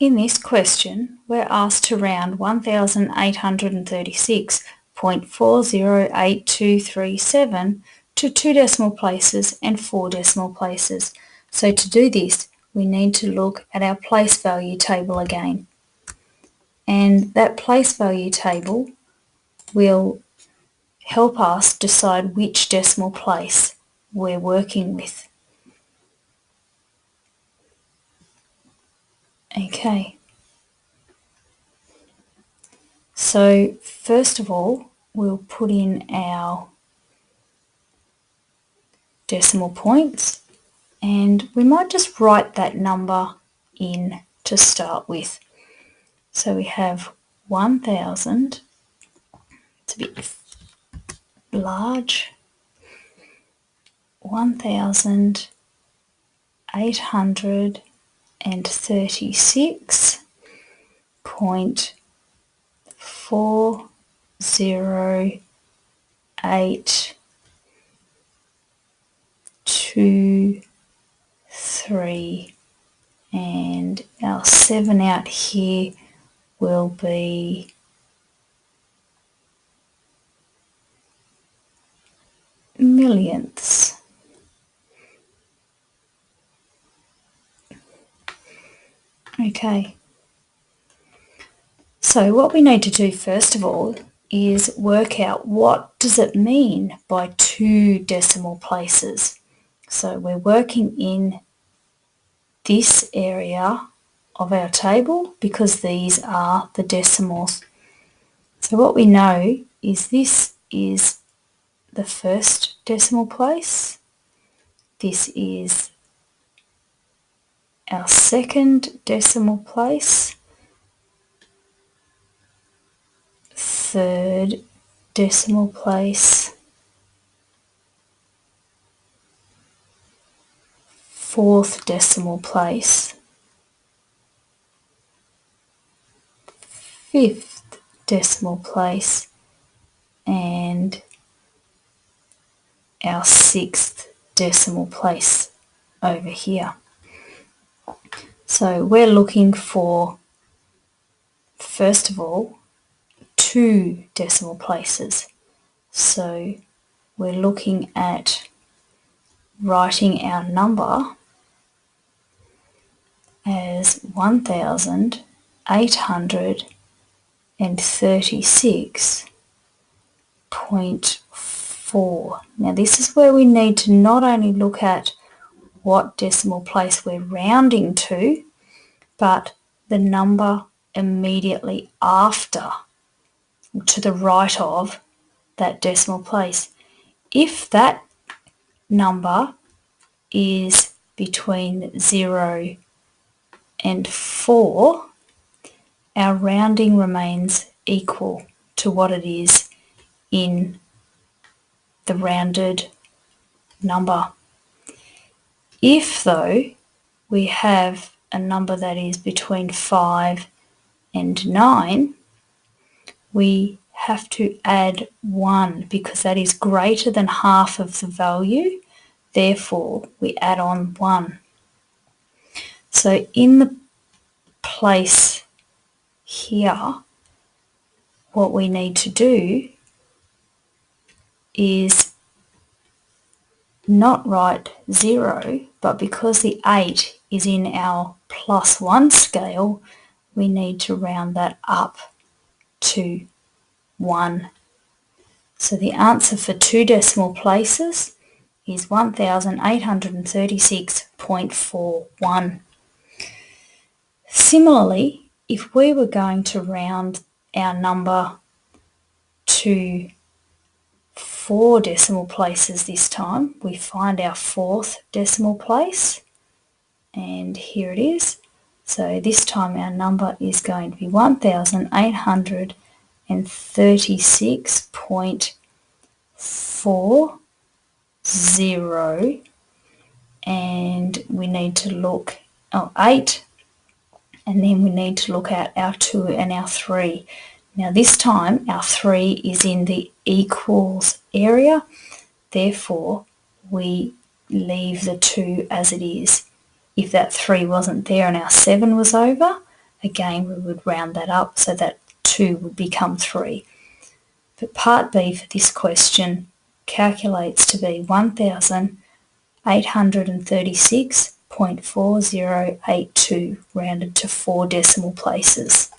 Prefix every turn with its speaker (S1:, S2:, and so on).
S1: In this question, we're asked to round 1836.408237 to 2 decimal places and 4 decimal places. So to do this, we need to look at our place value table again. And that place value table will help us decide which decimal place we're working with. Okay. So first of all, we'll put in our decimal points, and we might just write that number in to start with. So we have 1000, it's a bit large, 1836.40823, and our 7 out here will be millionths. Okay, so what we need to do first of all is work out what does it mean by 2 decimal places. So we're working in this area of our table because these are the decimals. So what we know is this is the first decimal place, this is our second decimal place, third decimal place, fourth decimal place, fifth decimal place, and our sixth decimal place over here. So we're looking for, first of all, 2 decimal places. So we're looking at writing our number as 1836.4. Now this is where we need to not only look at what decimal place we're rounding to, but the number immediately after, to the right of that decimal place. If that number is between 0 and 4, our rounding remains equal to what it is in the rounded number. If, though, we have a number that is between 5 and 9, we have to add 1 because that is greater than half of the value. Therefore, we add on 1. So in the place here, what we need to do is not write 0, but because the 8 is in our +1 scale, we need to round that up to 1. So the answer for 2 decimal places is 1836.41. Similarly, if we were going to round our number to 4 decimal places this time, we find our 4th decimal place, and here it is. So this time our number is going to be 1836.40, and we need to look at 8, and then we need to look at our 2 and our 3. Now this time our 3 is in the equals area, therefore we leave the 2 as it is. If that 3 wasn't there and our 7 was over, again we would round that up so that 2 would become 3. But part B for this question calculates to be 1,836.4082 rounded to 4 decimal places.